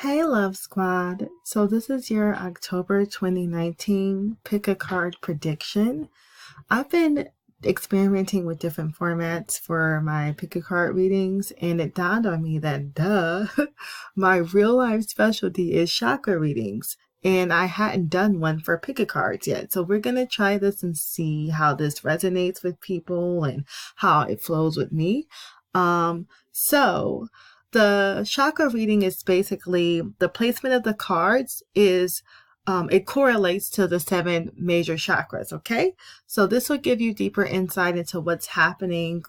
Hey Love Squad. So this is your October 2019 pick a card prediction. I've been experimenting with different formats for my pick a card readings, and it dawned on me that my real life specialty is chakra readings. And I hadn't done one for pick a cards yet. So we're going to try this and see how this resonates with people and how it flows with me. So the chakra reading is basically the placement of the cards is it correlates to the 7 major chakras. Okay, so this will give you deeper insight into what's happening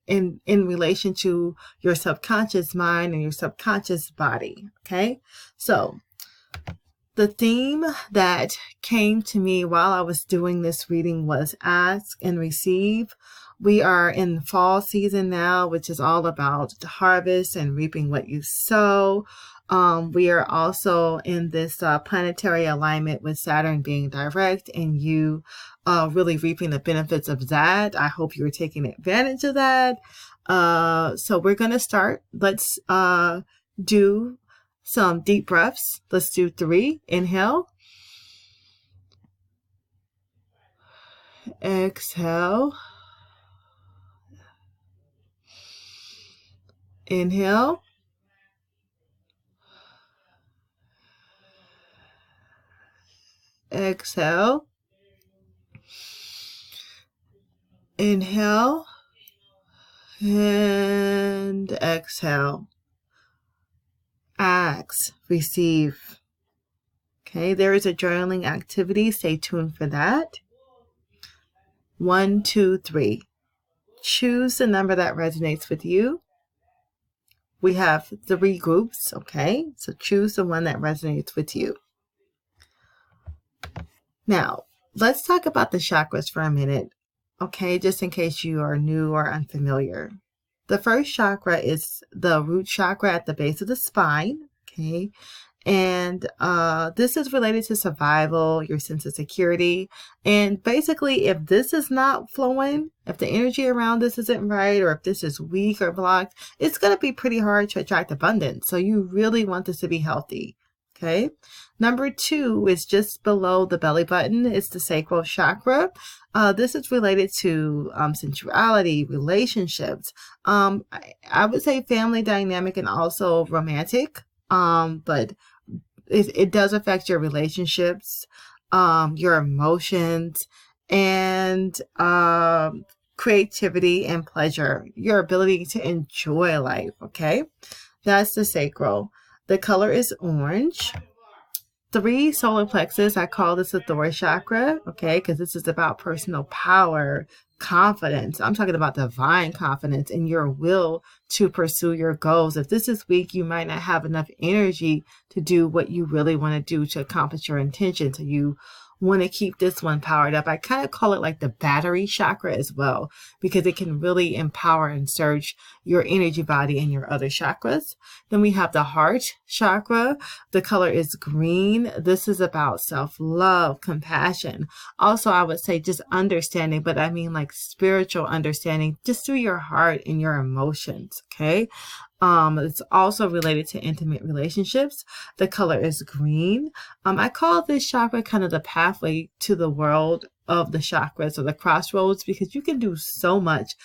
in relation to your subconscious mind and your subconscious body. Okay, so the theme that came to me while I was doing this reading was ask and receive. We are in fall season now, which is all about the harvest and reaping what you sow. We are also in this planetary alignment with Saturn being direct and you really reaping the benefits of that. I hope you're taking advantage of that. So we're going to start. Let's do some deep breaths. Let's do 3. Inhale. Exhale. Inhale. Exhale. Inhale. And exhale. Ask, receive. Okay, there is a journaling activity. Stay tuned for that. 1, 2, 3. Choose the number that resonates with you. We have 3 groups, okay? So choose the one that resonates with you. Now, let's talk about the chakras for a minute, okay? Just in case you are new or unfamiliar. The first chakra is the root chakra at the base of the spine, okay? And this is related to survival, your sense of security. And basically, if this is not flowing, if the energy around this isn't right, or if this is weak or blocked, it's going to be pretty hard to attract abundance. So you really want this to be healthy. Okay. Number 2 is just below the belly button. It's the sacral chakra. This is related to sensuality, relationships. I would say family dynamic and also romantic. But it does affect your relationships, your emotions, and creativity and pleasure, your ability to enjoy life. Okay, that's the sacral. The color is orange. 3 solar plexus. I call this the Thor chakra, okay, because this is about personal power, confidence. I'm talking about divine confidence and your will to pursue your goals. If this is weak, you might not have enough energy to do what you really want to do to accomplish your intention. So you want to keep this one powered up. I kind of call it like the battery chakra as well, because it can really empower and surge your energy body and your other chakras. Then we have the heart chakra. The color is green. This is about self-love, compassion. Also, I would say just understanding, but I mean like spiritual understanding just through your heart and your emotions. Okay. It's also related to intimate relationships. The color is green. I call this chakra kind of the pathway to the world of the chakras, or the crossroads, because you can do so much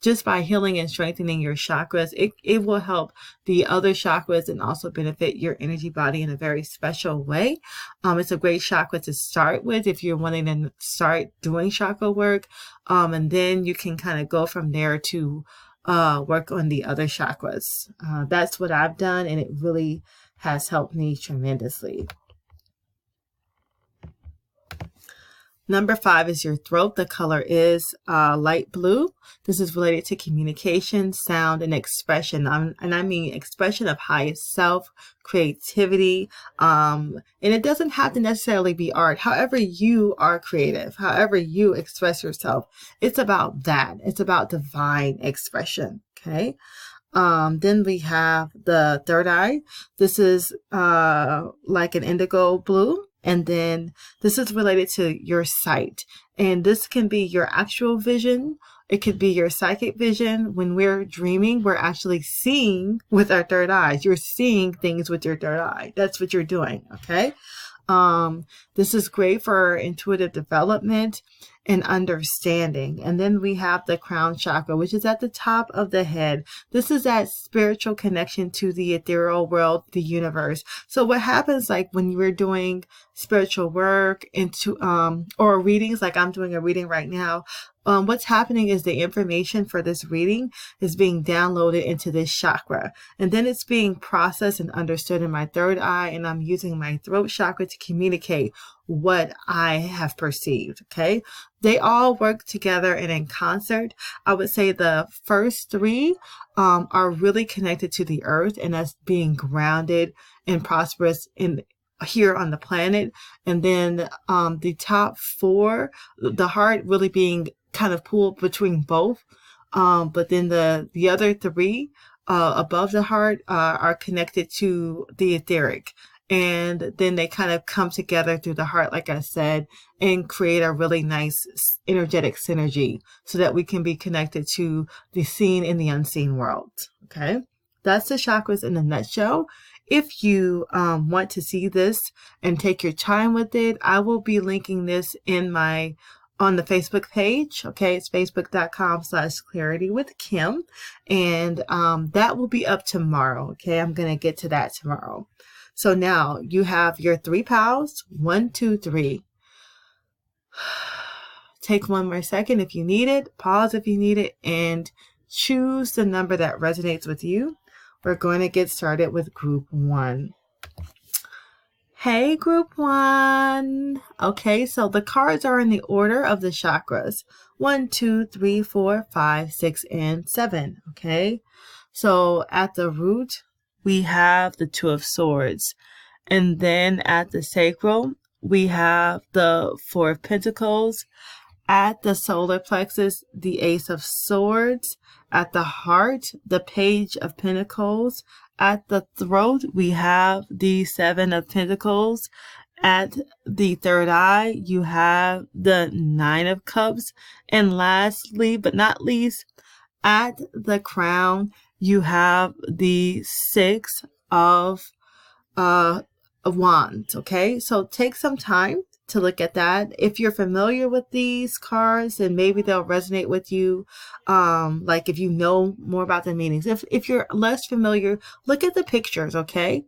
just by healing and strengthening your chakras. It will help the other chakras and also benefit your energy body in a very special way. It's a great chakra to start with if you're wanting to start doing chakra work. And then you can kind of go from there to work on the other chakras. That's what I've done, and it really has helped me tremendously. Number 5 is your throat. The color is light blue. This is related to communication, sound, and expression. And I mean expression of highest self, creativity. And it doesn't have to necessarily be art. However you are creative, however you express yourself, it's about that. It's about divine expression. Okay. Then we have the third eye. This is like an indigo blue. And then this is related to your sight. And this can be your actual vision. It could be your psychic vision. When we're dreaming, we're actually seeing with our third eyes. You're seeing things with your third eye. That's what you're doing, okay? This is great for intuitive development and understanding. And then we have the crown chakra, which is at the top of the head. This is that spiritual connection to the ethereal world, the universe. So what happens, like when we're doing spiritual work into or readings, like I'm doing a reading right now, what's happening is the information for this reading is being downloaded into this chakra, and then it's being processed and understood in my third eye, and I'm using my throat chakra to communicate what I have perceived. Okay, they all work together and in concert. I would say the first three are really connected to the earth, and that's being grounded and prosperous in here on the planet. And then the top four, the heart really being kind of pulled between both. But then the other three above the heart are connected to the etheric. And then they kind of come together through the heart, like I said, and create a really nice energetic synergy so that we can be connected to the seen and the unseen world. Okay, that's the chakras in a nutshell. If you want to see this and take your time with it, I will be linking this in on the Facebook page. Okay, it's facebook.com/claritywithkim. And that will be up tomorrow. Okay, I'm going to get to that tomorrow. So now you have your 3 pals. 1, 2, 3. Take one more second if you need it. Pause if you need it. And choose the number that resonates with you. We're going to get started with group 1. Hey, group 1. Okay, so the cards are in the order of the chakras. 1, 2, 3, 4, 5, 6, and 7. Okay, so at the root, we have the 2 of Swords. And then at the sacral, we have the 4 of Pentacles. At the solar plexus, the Ace of Swords. At the heart, the Page of Pentacles. At the throat, we have the 7 of Pentacles. At the third eye, you have the 9 of Cups. And lastly, but not least, at the crown, you have the 6 of Wands. Okay, so take some time to look at that. If you're familiar with these cards, then maybe they'll resonate with you. Like if you know more about the meanings. If you're less familiar, look at the pictures. Okay,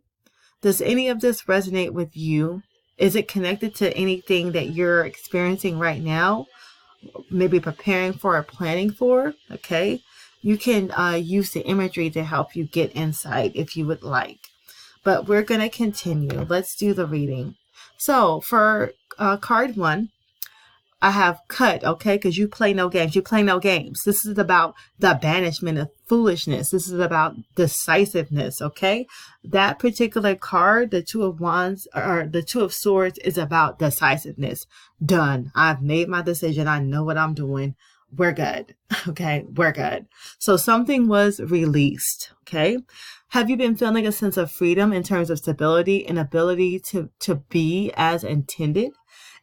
does any of this resonate with you? Is it connected to anything that you're experiencing right now? Maybe preparing for or planning for? Okay, you can use the imagery to help you get insight if you would like. But we're going to continue. Let's do the reading. So for card 1, I have cut, okay, because you play no games. You play no games. This is about the banishment of foolishness. This is about decisiveness, okay? That particular card, the 2 of Wands, or the 2 of Swords, is about decisiveness. Done. I've made my decision. I know what I'm doing. We're good. Okay, we're good. So something was released, okay? Have you been feeling a sense of freedom in terms of stability and ability to be as intended?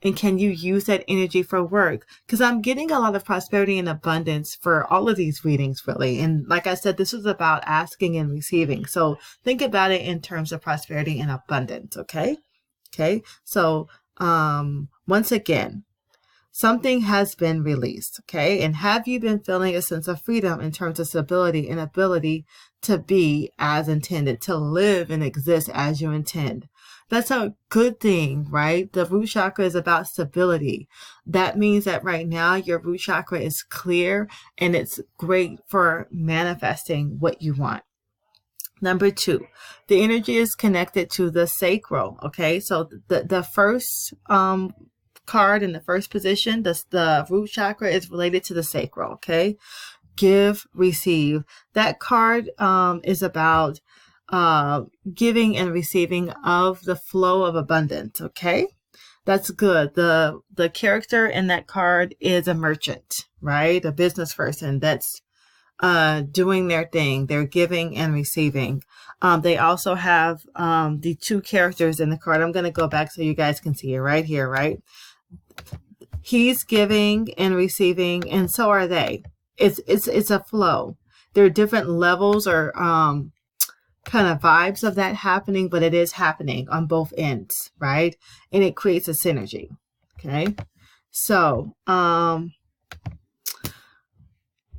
And can you use that energy for work? Because I'm getting a lot of prosperity and abundance for all of these readings, really. And like I said, this is about asking and receiving. So think about it in terms of prosperity and abundance, okay? Okay, so once again, something has been released, okay? And have you been feeling a sense of freedom in terms of stability and ability to be as intended, to live and exist as you intend? That's a good thing, right? The root chakra is about stability. That means that right now your root chakra is clear and it's great for manifesting what you want. Number 2, the energy is connected to the sacral, okay? So the first card in the first position, the root chakra is related to the sacral, okay? Give, receive. That card is about giving and receiving of the flow of abundance, okay? That's good. The character in that card is a merchant, right? A business person that's doing their thing. They're giving and receiving. They also have the 2 characters in the card. I'm going to go back so you guys can see it right here, right? He's giving and receiving, and so are they. it's a flow. There are different levels or kind of vibes of that happening, but it is happening on both ends, right? And it creates a synergy. Okay. So,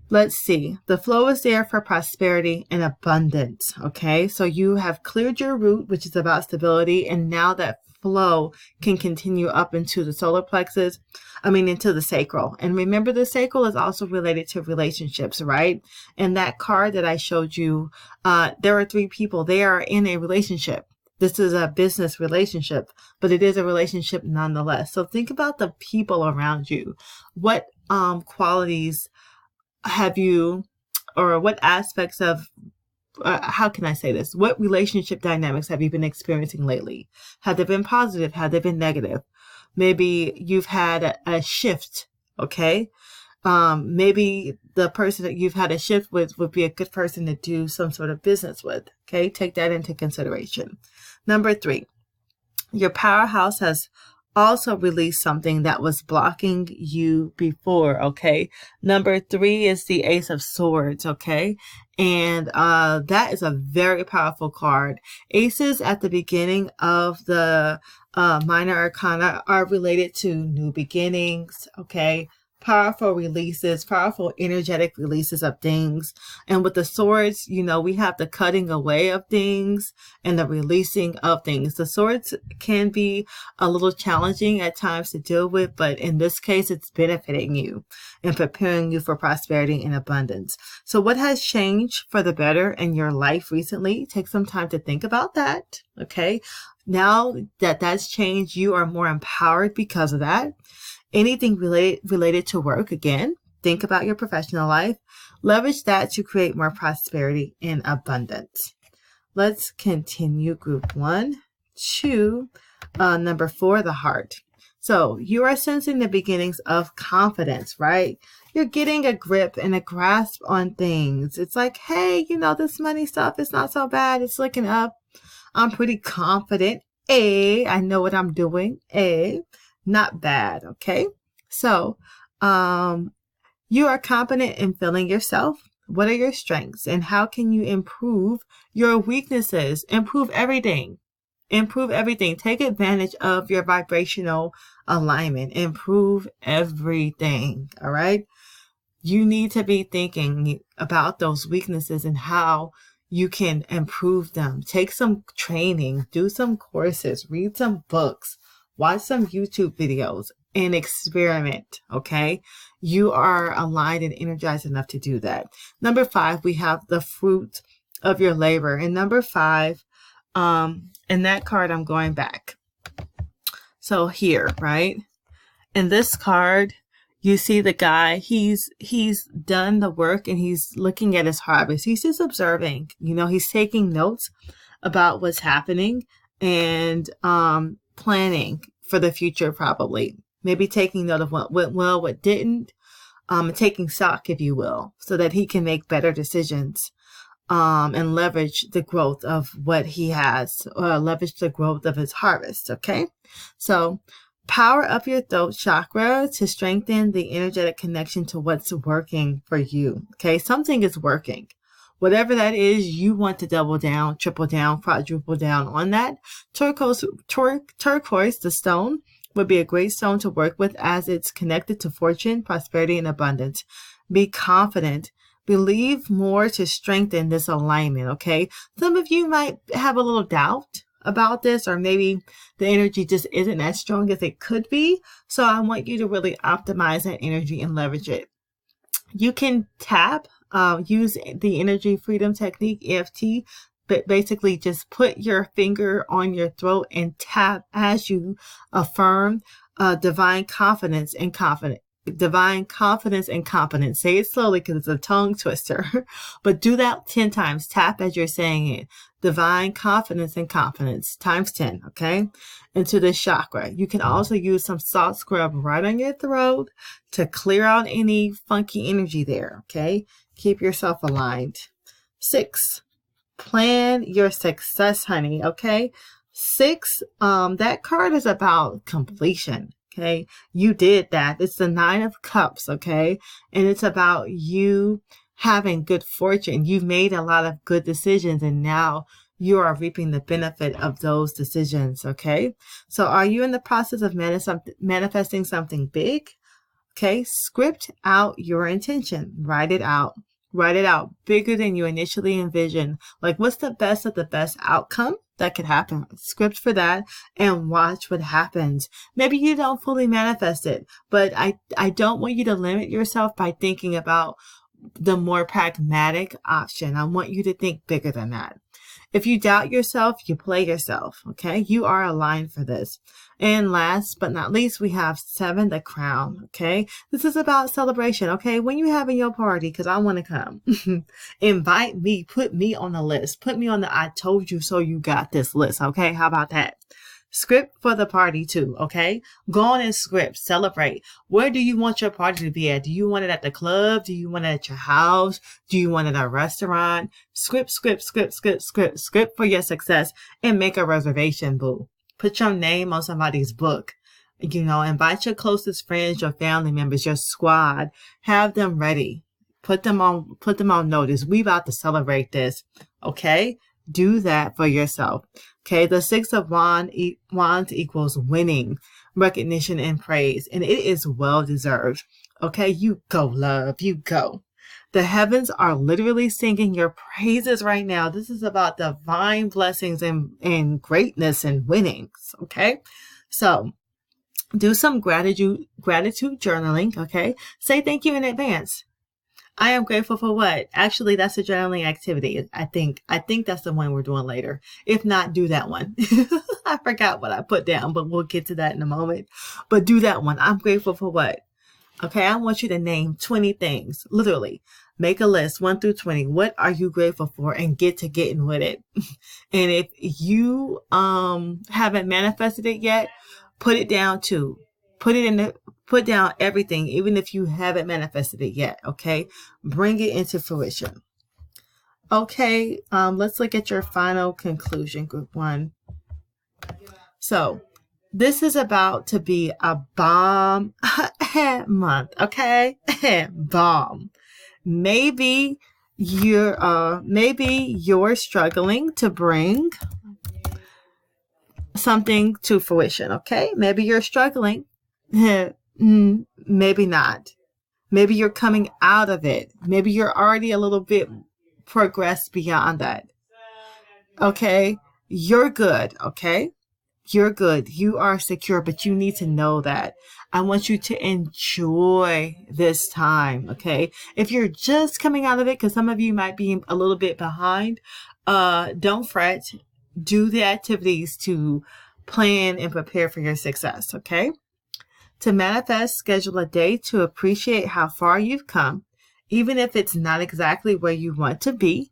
let's see. The flow is there for prosperity and abundance. Okay. So you have cleared your root, which is about stability. And now that flow can continue up into the solar plexus. Into the sacral. And remember, the sacral is also related to relationships, right? And that card that I showed you, there are 3 people. They are in a relationship. This is a business relationship, but it is a relationship nonetheless. So think about the people around you. What qualities have you, or what aspects of, how can I say this? What relationship dynamics have you been experiencing lately? Have they been positive? Have they been negative? Maybe you've had a shift, okay? Maybe the person that you've had a shift with would be a good person to do some sort of business with, okay? Take that into consideration. Number 3, your powerhouse has also released something that was blocking you before, okay? Number 3 is the Ace of Swords, okay? And that is a very powerful card. Aces at the beginning of the minor arcana are related to new beginnings, okay? Powerful releases, powerful energetic releases of things. And with the swords, we have the cutting away of things and the releasing of things. The swords can be a little challenging at times to deal with, but in this case, it's benefiting you and preparing you for prosperity and abundance. So what has changed for the better in your life recently? Take some time to think about that, okay? Now that that's changed, you are more empowered because of that. Anything related to work, again, think about your professional life. Leverage that to create more prosperity and abundance. Let's continue group 1 to number 4, the heart. So you are sensing the beginnings of confidence, right? You're getting a grip and a grasp on things. It's like, hey, this money stuff is not so bad. It's looking up. I'm pretty confident. I know what I'm doing. Not bad, okay? So, you are confident in feeling yourself. What are your strengths and how can you improve your weaknesses? Improve everything. Improve everything. Take advantage of your vibrational alignment. Improve everything, all right? You need to be thinking about those weaknesses and how you can improve them. Take some training, do some courses, read some books. Watch some YouTube videos and experiment, okay? You are aligned and energized enough to do that. Number 5, we have the fruit of your labor. And number 5, in that card, I'm going back. So here, right? In this card, you see the guy, he's done the work and he's looking at his harvest. He's just observing, he's taking notes about what's happening and planning for the future, probably. Maybe taking note of what went well, what didn't, taking stock, if you will, so that he can make better decisions and leverage the growth of what he has, or leverage the growth of his harvest, okay? So power up your throat chakra to strengthen the energetic connection to what's working for you, okay? Something is working. Whatever that is, you want to double down, triple down, quadruple down on that. Turquoise, the stone, would be a great stone to work with as it's connected to fortune, prosperity, and abundance. Be confident. Believe more to strengthen this alignment, okay? Some of you might have a little doubt about this, or maybe the energy just isn't as strong as it could be. So I want you to really optimize that energy and leverage it. You can tap, use the energy freedom technique, EFT, but basically just put your finger on your throat and tap as you affirm divine confidence and confidence. Divine confidence and competence. Say it slowly because it's a tongue twister, but do that 10 times. Tap as you're saying it. Divine confidence and confidence times 10, okay? Into this chakra. You can also use some salt scrub right on your throat to clear out any funky energy there, okay? Keep yourself aligned. 6, plan your success, honey, okay? 6, that card is about completion. Okay. You did that. It's the 9 of Cups. Okay. And it's about you having good fortune. You've made a lot of good decisions, and now you are reaping the benefit of those decisions. Okay. So are you in the process of manifesting something big? Okay. Script out your intention. Write it out. Write it out bigger than you initially envisioned. Like, what's the best of the best outcome that could happen? Script for that and watch what happens. Maybe you don't fully manifest it, but I don't want you to limit yourself by thinking about the more pragmatic option. I want you to think bigger than that. If you doubt yourself, you play yourself. Okay. You are aligned for this. And last but not least, we have 7, the Crown. Okay. This is about celebration. Okay. When you having your party, because I want to come, invite me, put me on the list, put me on the I told you so you got this list. Okay. How about that? Script for the party too, okay? Go on and script, celebrate. Where do you want your party to be at? Do you want it at the club? Do you want it at your house? Do you want it at a restaurant? Script for your success and make a reservation, boo. Put your name on somebody's book. You know, invite your closest friends, your family members, your squad. Have them ready. Put them on notice. We about to celebrate this, okay? Do that for yourself. Okay, the 6 of Wands equals winning, recognition, and praise. And it is well deserved. Okay, you go, love. You go. The heavens are literally singing your praises right now. This is about divine blessings and greatness and winnings. Okay, so do some gratitude journaling. Okay, say thank you in advance. I am grateful for what? Actually, that's a journaling activity. I think that's the one we're doing later. If not, do that one. I forgot what I put down, but we'll get to that in a moment. But do that one. I'm grateful for what? Okay, I want you to name 20 things. Literally, make a list 1 through 20. What are you grateful for? And get to getting with it. And if you haven't manifested it yet, put it down too. Put down everything, even if you haven't manifested it yet. Okay, bring it into fruition. Okay, let's look at your final conclusion, group 1. So this is about to be a bomb month. Okay, bomb. Maybe you're struggling to bring something to fruition. Okay, maybe you're struggling. Maybe not. Maybe you're coming out of it. Maybe you're already a little bit progressed beyond that. Okay, you're good. Okay, you're good. You are secure, but you need to know that. I want you to enjoy this time. Okay, if you're just coming out of it, because some of you might be a little bit behind, don't fret. Do the activities to plan and prepare for your success. Okay. To manifest, schedule a day to appreciate how far you've come, even if it's not exactly where you want to be.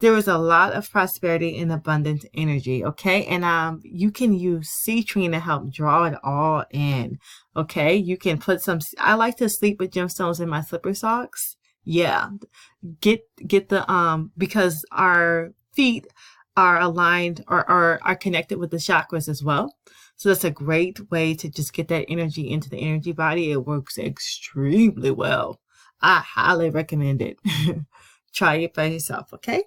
There is a lot of prosperity and abundant energy, okay? And you can use citrine to help draw it all in, okay? You can put some, I like to sleep with gemstones in my slipper socks. Yeah, get the, because our feet are aligned or are connected with the chakras as well. So that's a great way to just get that energy into the energy body. It works extremely well. I highly recommend it. Try it by yourself, okay?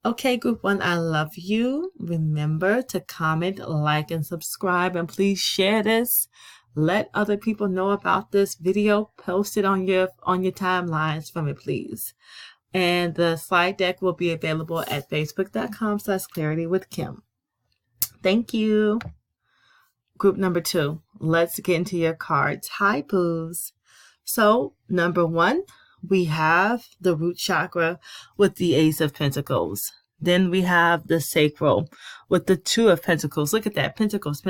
Okay, group 1, I love you. Remember to comment, like, and subscribe, and please share this. Let other people know about this video. Post it on your timelines for me, please. And the slide deck will be available at facebook.com/claritywithkim. Thank you. Group number 2, let's get into your cards. Hi, boos. So, number 1, we have the root chakra with the Ace of Pentacles. Then we have the sacral with the 2 of Pentacles. Look at that. Pentacles.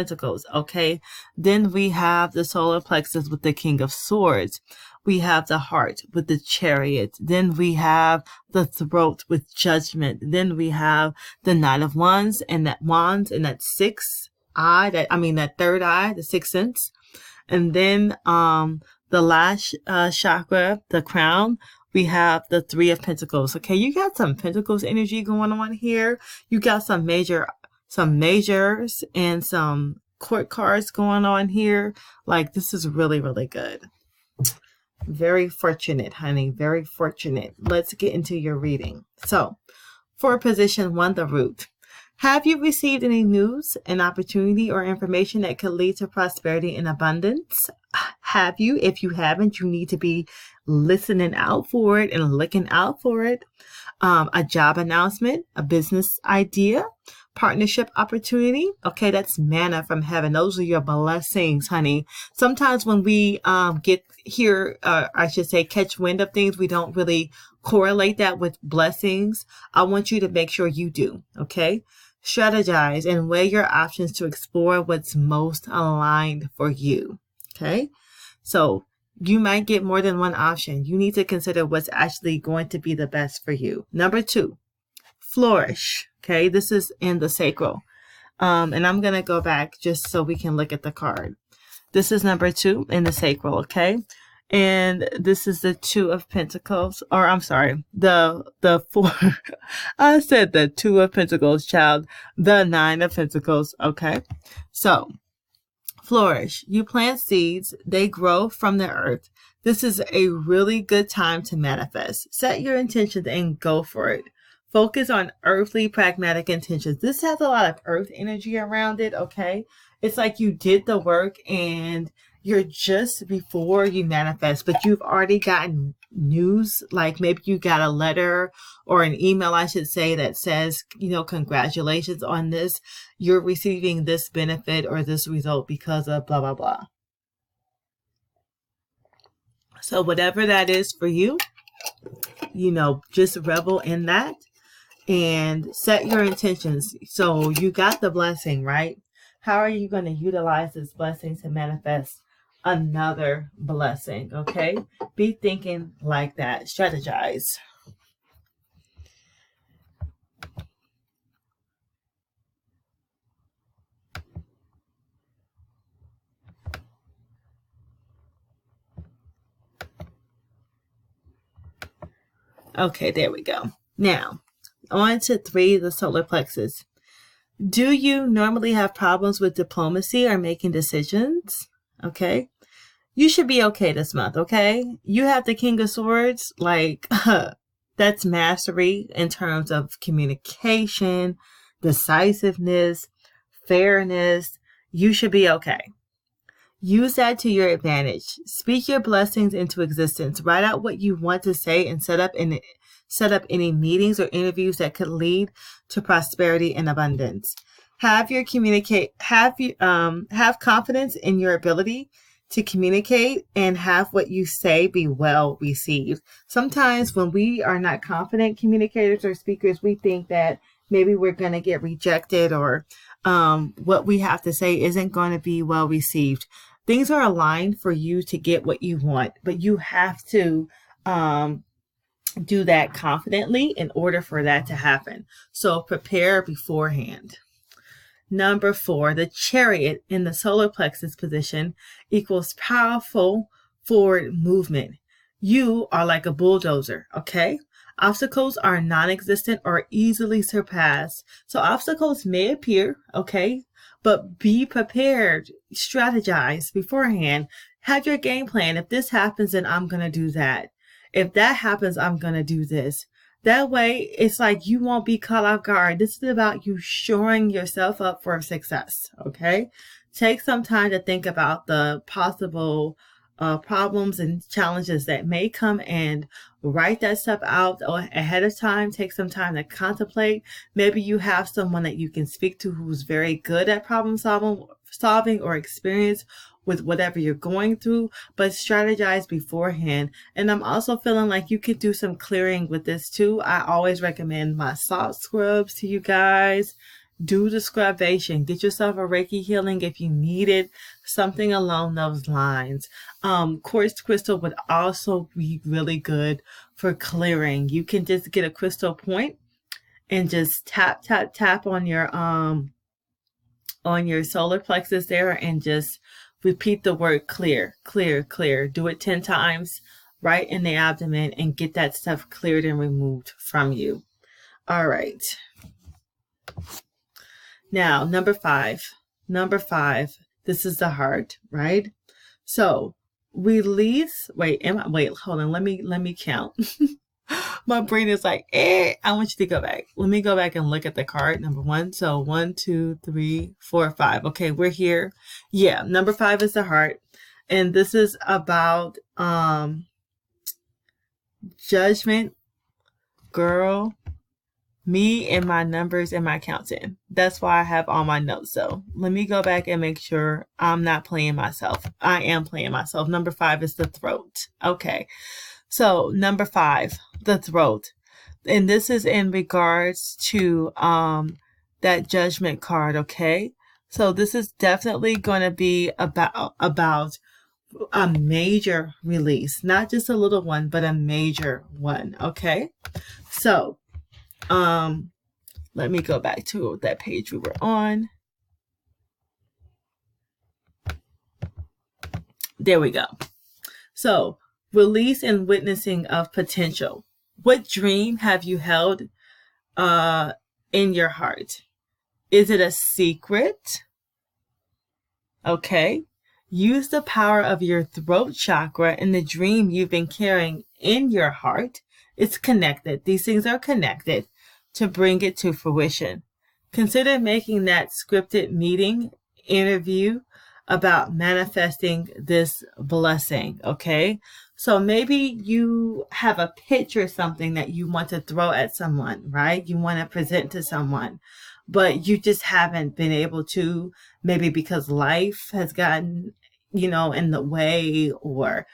Okay. Then we have the solar plexus with the King of Swords. We have the heart with the Chariot. Then we have the throat with Judgment. Then we have the Knight of Wands and that sixth eye, that third eye, the sixth sense. And then the last chakra, the crown, we have the 3 of Pentacles. Okay, you got some Pentacles energy going on here. You got some majors and some court cards going on here. Like, this is really, really good. Very fortunate, honey. Very fortunate. Let's get into your reading. So, for position 1, the root. Have you received any news, an opportunity, or information that could lead to prosperity and abundance? Have you? If you haven't, you need to be listening out for it and looking out for it. A job announcement, a business idea, partnership opportunity. Okay, that's manna from heaven. Those are your blessings, honey. Sometimes when we get here, I should say, catch wind of things, we don't really correlate that with blessings. I want you to make sure you do. Okay. Strategize and weigh your options to explore what's most aligned for you. Okay. So you might get more than one option. You need to consider what's actually going to be the best for you. Number 2, flourish. Okay. This is in the sacral. And I'm going to go back just so we can look at the card. This is number 2 in the sacral. Okay. And this is the 2 of Pentacles, or I'm sorry, the 4. I said the 2 of Pentacles, child. The 9 of Pentacles. Okay. So, flourish. You plant seeds. They grow from the earth. This is a really good time to manifest. Set your intentions and go for it. Focus on earthly, pragmatic intentions. This has a lot of earth energy around it. Okay. It's like you did the work and you're just before you manifest, but you've already gotten news. Like maybe you got a letter or an email, I should say, that says, congratulations on this. You're receiving this benefit or this result because of blah, blah, blah. So whatever that is for you, just revel in that and set your intentions. So you got the blessing, right? How are you going to utilize this blessing to manifest another blessing? Okay. Be thinking like that. Strategize. Okay, there we go. Now, on to 3, the solar plexus. Do you normally have problems with diplomacy or making decisions? Okay. You should be okay this month, okay? You have the King of Swords, like, that's mastery in terms of communication, decisiveness, fairness. You should be okay. Use that to your advantage. Speak your blessings into existence. Write out what you want to say and set up any meetings or interviews that could lead to prosperity and abundance. Have confidence in your ability to communicate and have what you say be well received. Sometimes when we are not confident communicators or speakers, we think that maybe we're going to get rejected or what we have to say isn't going to be well received. Things are aligned for you to get what you want, but you have to do that confidently in order for that to happen. So prepare beforehand. Number 4, the Chariot in the solar plexus position equals powerful forward movement. You are like a bulldozer, okay? Obstacles are non-existent or easily surpassed. So obstacles may appear, okay? But be prepared, strategize beforehand. Have your game plan. If this happens, then I'm going to do that. If that happens, I'm going to do this. That way, it's like you won't be caught off guard. This is about you shoring yourself up for success, okay? Take some time to think about the possible problems and challenges that may come and write that stuff out ahead of time. Take some time to contemplate. Maybe you have someone that you can speak to who's very good at problem solving or experience with whatever you're going through, but strategize beforehand. And I'm also feeling like you could do some clearing with this too. I always recommend my salt scrubs to you guys. Do the scrubation. Get yourself a Reiki healing if you need it. Something along those lines. Quartz crystal would also be really good for clearing. You can just get a crystal point and just tap, tap, tap on your solar plexus there and just repeat the word clear, clear, clear. Do it 10 times right in the abdomen and get that stuff cleared and removed from you. All right. Now, number 5, Number 5, this is the heart, right? So release, wait, hold on. Let me count. My brain is like, I want you to go back. Let me go back and look at the card. Number 1. So 1, 2, 3, 4, 5. Okay, we're here. Yeah, number 5 is the heart. And this is about judgment. Girl, me and my numbers and my counting. That's why I have all my notes. So let me go back and make sure I'm not playing myself. I am playing myself. Number 5 is the throat. Okay. So number 5, the throat. And this is in regards to that judgment card, okay? So this is definitely going to be about a major release, not just a little one, but a major one, okay? So let me go back to that page we were on. There we go. So release and witnessing of potential. What dream have you held in your heart? Is it a secret? Okay. Use the power of your throat chakra and the dream you've been carrying in your heart. It's connected. These things are connected to bring it to fruition. Consider making that scripted meeting interview about manifesting this blessing, okay? So maybe you have a pitch or something that you want to throw at someone, right? You want to present to someone, but you just haven't been able to, maybe because life has gotten, in the way, or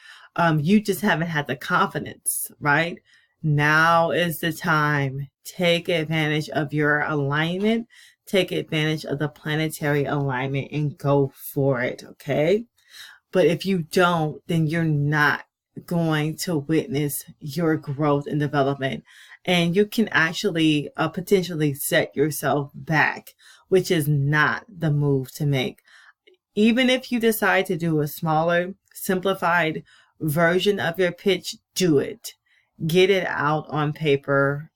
you just haven't had the confidence, right? Now is the time. Take advantage of your alignment. Take advantage of the planetary alignment and go for it, okay? But if you don't, then you're not going to witness your growth and development. And you can actually potentially set yourself back, which is not the move to make. Even if you decide to do a smaller, simplified version of your pitch, do it. Get it out on paper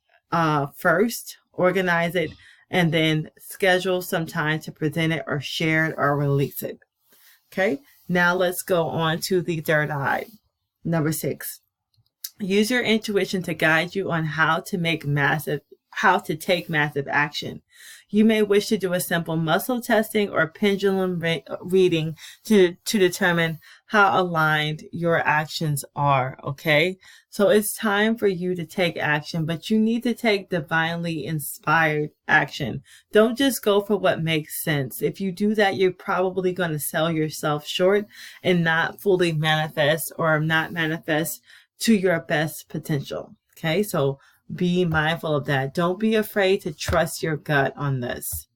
first, organize it, and then schedule some time to present it or share it or release it. Okay, now let's go on to the third eye. Number 6, use your intuition to guide you on how to take massive action. You may wish to do a simple muscle testing or pendulum reading to determine how aligned your actions are, okay? So it's time for you to take action, but you need to take divinely inspired action. Don't just go for what makes sense. If you do that, you're probably going to sell yourself short and not fully manifest or not manifest to your best potential, okay? So be mindful of that. Don't be afraid to trust your gut on this.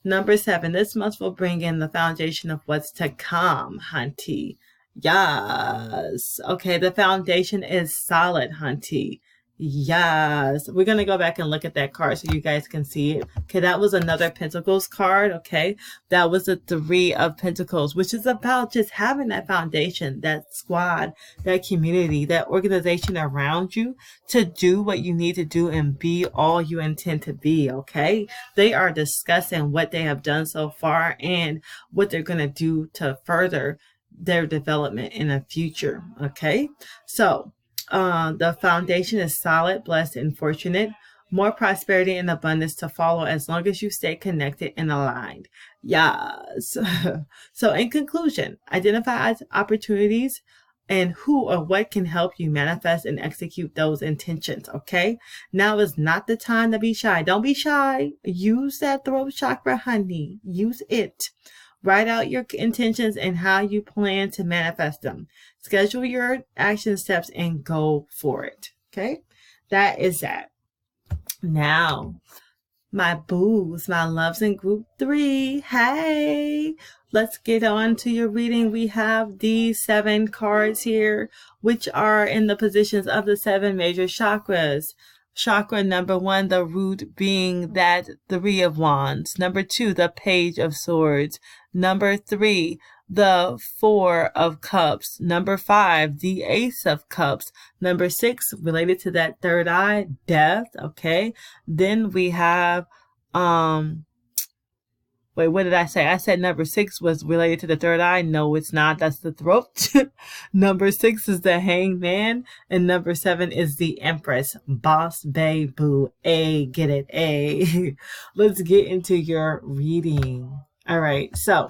Number 7, this month will bring in the foundation of what's to come, hunty. Yes. Okay, the foundation is solid, hunty. Yes. We're going to go back and look at that card so you guys can see it. Okay, that was another Pentacles card, okay? That was the 3 of Pentacles, which is about just having that foundation, that squad, that community, that organization around you to do what you need to do and be all you intend to be, okay? They are discussing what they have done so far and what they're going to do to further their development in the future, okay? So, the foundation is solid, blessed, and fortunate. More prosperity and abundance to follow as long as you stay connected and aligned. Yes. So in conclusion, identify opportunities and who or what can help you manifest and execute those intentions, okay? Now is not the time to be shy. Don't be shy. Use that throat chakra, honey. Use it. Write out your intentions and how you plan to manifest them. Schedule your action steps and go for it. Okay? That is that. Now, my boos, my loves in group 3. Hey, let's get on to your reading. We have these 7 cards here, which are in the positions of the 7 major chakras. Chakra number 1, the root being that 3 of Wands. Number 2, the Page of Swords. Number 3, the 4 of Cups. Number 5, the Ace of Cups. Number 6, related to that third eye, Death. Okay. Then we have Wait, what did I say? I said number 6 was related to the third eye. No, it's not. That's the throat. Number 6 is the hangman. And number 7 is the empress. Boss, bae, boo. A, get it? A. Let's get into your reading. All right. So,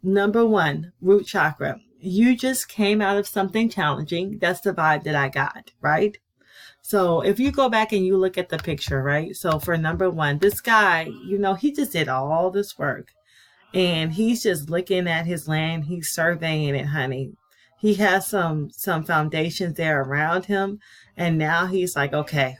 number 1, root chakra. You just came out of something challenging. That's the vibe that I got, right? So if you go back and you look at the picture, right? So for number 1, this guy, he just did all this work and he's just looking at his land. He's surveying it, honey. He has some foundations there around him. And now he's like, okay,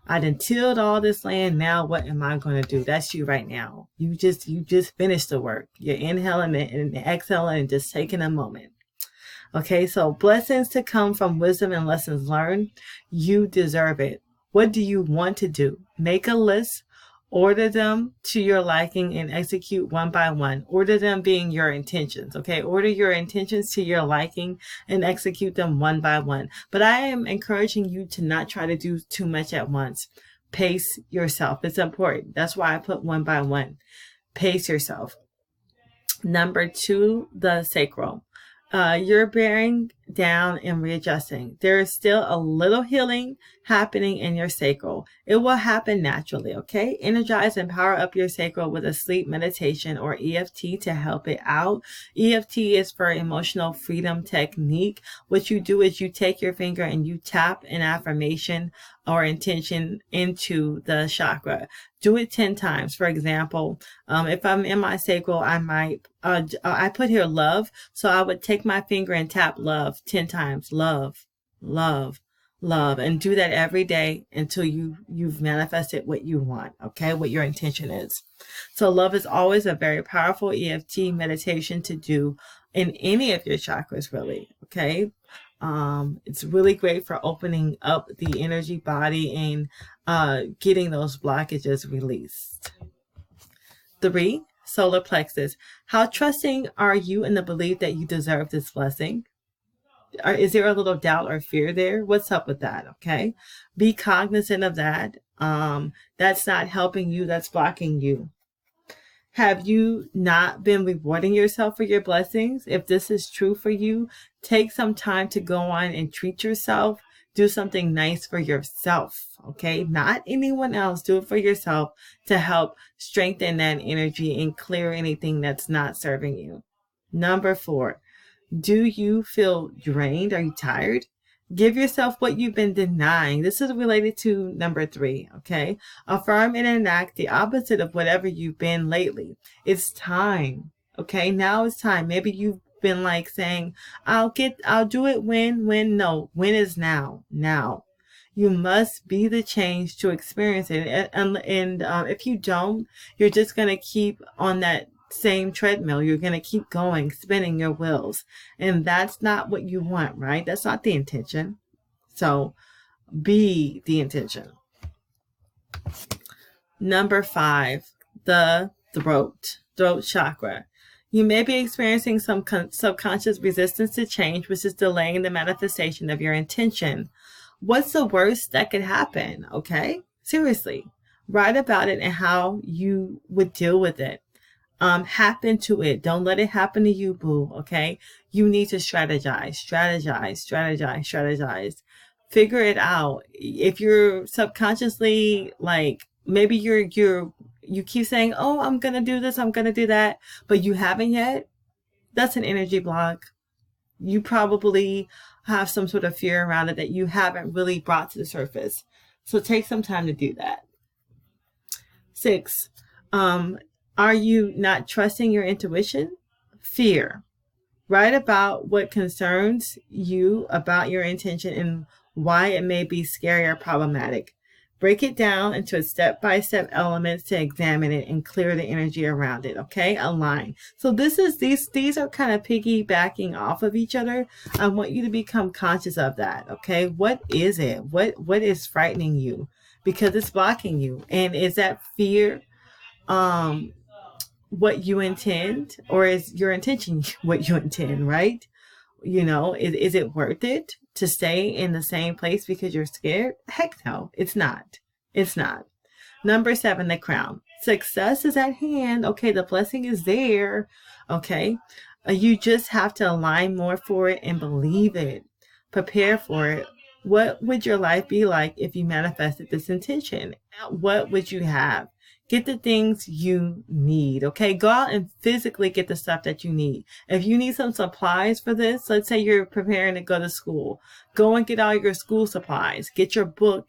I done tilled all this land. Now what am I going to do? That's you right now. You just finished the work. You're inhaling and exhaling and just taking a moment. Okay, so blessings to come from wisdom and lessons learned. You deserve it. What do you want to do? Make a list, order them to your liking, and execute one by one. Order them being your intentions, okay? Order your intentions to your liking and execute them one by one. But I am encouraging you to not try to do too much at once. Pace yourself. It's important. That's why I put one by one. Pace yourself. Number 2, the sacral. You're bearing down and readjusting. There is still a little healing happening in your sacral. It will happen naturally, okay? Energize and power up your sacral with a sleep meditation or EFT to help it out. EFT is for emotional freedom technique. What you do is you take your finger and you tap an affirmation or intention into the chakra. Do it 10 times. For example, if I'm in my sacral, I might, I put here love. So I would take my finger and tap love 10 times. Love, love, love. And do that every day until you've manifested what you want. Okay. What your intention is. So love is always a very powerful EFT meditation to do in any of your chakras, really. Okay. It's really great for opening up the energy body and getting those blockages released. 3, solar plexus. How trusting are you in the belief that you deserve this blessing? Or is there a little doubt or fear there? What's up with that? Okay. Be cognizant of that. That's not helping you. That's blocking you. Have you not been rewarding yourself for your blessings? If this is true for you, take some time to go on and treat yourself. Do something nice for yourself, okay? Not anyone else. Do it for yourself to help strengthen that energy and clear anything that's not serving you. Number 4, do you feel drained? Are you tired? Give yourself what you've been denying. This is related to number 3, okay? Affirm and enact the opposite of whatever you've been lately. It's time, okay? Now it's time. Maybe you've been like saying, I'll do it when, no. When is now. Now. You must be the change to experience it. And if you don't, you're just going to keep on that same treadmill. You're going to keep going, spinning your wheels. And that's not what you want, right? That's not the intention. So be the intention. Number 5, the throat chakra. You may be experiencing some subconscious resistance to change, which is delaying the manifestation of your intention. What's the worst that could happen? Okay. Seriously, write about it and how you would deal with it. Happen to it. Don't let it happen to you, boo. Okay. You need to strategize. Figure it out. If you're subconsciously like, maybe you keep saying, oh, I'm going to do this, I'm going to do that, but you haven't yet. That's an energy block. You probably have some sort of fear around it that you haven't really brought to the surface. So take some time to do that. 6, are you not trusting your intuition? Fear. Write about what concerns you about your intention and why it may be scary or problematic. Break it down into step-by-step elements to examine it and clear the energy around it. Okay, align. So these are kind of piggybacking off of each other. I want you to become conscious of that. Okay, what is it? What is frightening you? Because it's blocking you. And is that fear what you intend, or is your intention what you intend? Right? Is it worth it to stay in the same place because you're scared? Heck no, it's not. It's not. Number 7, the crown. Success is at hand. Okay, the blessing is there. Okay, you just have to align more for it and believe it. Prepare for it. What would your life be like if you manifested this intention? What would you have? Get the things you need, okay? Go out and physically get the stuff that you need. If you need some supplies for this, let's say you're preparing to go to school, go and get all your school supplies. Get your book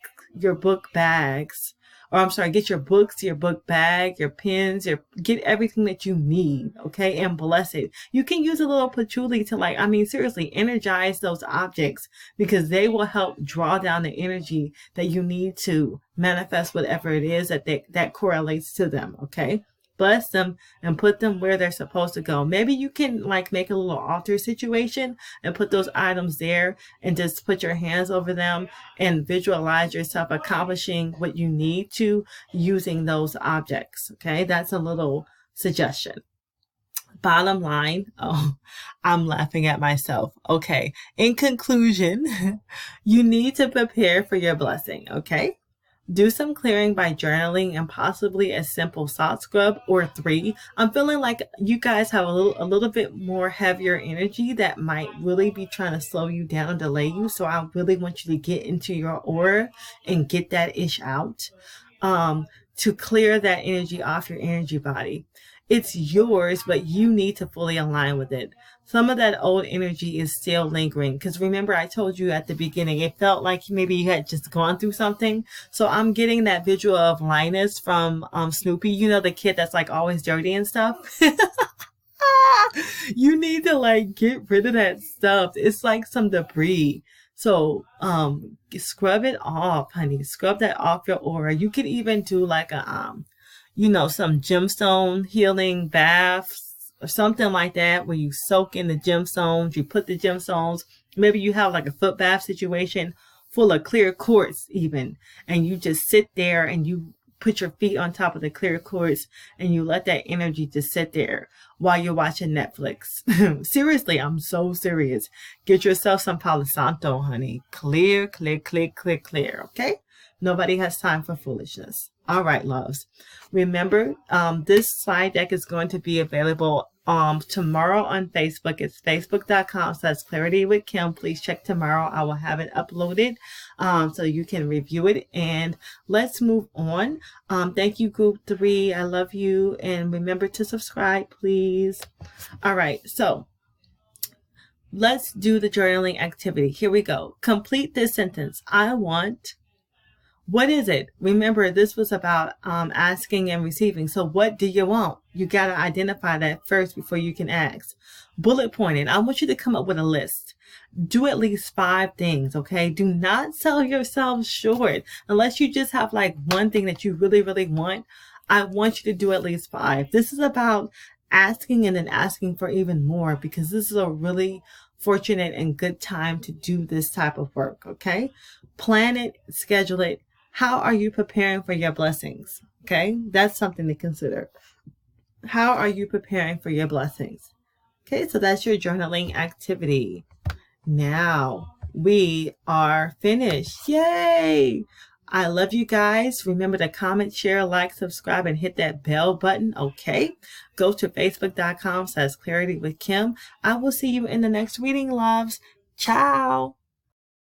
bags. Or I'm sorry, get your books, your book bag, your pens, get everything that you need, okay? And bless it. You can use a little patchouli to seriously energize those objects, because they will help draw down the energy that you need to manifest whatever it is that correlates to them, okay? Bless them and put them where they're supposed to go. Maybe you can make a little altar situation and put those items there and just put your hands over them and visualize yourself accomplishing what you need to using those objects. Okay, that's a little suggestion. Bottom line, I'm laughing at myself. Okay, in conclusion, you need to prepare for your blessing. Okay. Do some clearing by journaling and possibly a simple salt scrub or 3. I'm feeling like you guys have a little bit more heavier energy that might really be trying to slow you down, delay you. So I really want you to get into your aura and get that ish out, to clear that energy off your energy body. It's yours, but you need to fully align with it. Some of that old energy is still lingering, because remember I told you at the beginning, it felt like maybe you had just gone through something. So I'm getting that visual of Linus from Snoopy, you know, the kid that's always dirty and stuff. You need to get rid of that stuff. It's like some debris. So scrub it off, honey. Scrub that off your aura. You could even do some gemstone healing baths or something like that, where you soak in the gemstones, you put the gemstones, maybe you have a foot bath situation full of clear quartz even, and you just sit there and you put your feet on top of the clear quartz and you let that energy just sit there while you're watching Netflix. Seriously, I'm so serious. Get yourself some Palo Santo, honey. Clear, clear, clear, clear, clear, okay? Nobody has time for foolishness. All right, loves. Remember, this slide deck is going to be available tomorrow on Facebook. It's facebook.com/clarity with Kim. Please check tomorrow. I will have it uploaded so you can review it. And let's move on. Thank you, Group 3. I love you. And remember to subscribe, please. All right, so let's do the journaling activity. Here we go. Complete this sentence. I want... What is it? Remember, this was about asking and receiving. So what do you want? You got to identify that first before you can ask. Bullet pointed. I want you to come up with a list. Do at least 5 things, okay? Do not sell yourself short. Unless you just have one thing that you really, really want, I want you to do at least 5. This is about asking and then asking for even more, because this is a really fortunate and good time to do this type of work, okay? Plan it, schedule it. How are you preparing for your blessings? Okay, that's something to consider. How are you preparing for your blessings? Okay, so that's your journaling activity. Now we are finished. Yay! I love you guys. Remember to comment, share, like, subscribe, and hit that bell button. Okay, go to facebook.com/clarity with Kim. I will see you in the next reading, loves. Ciao.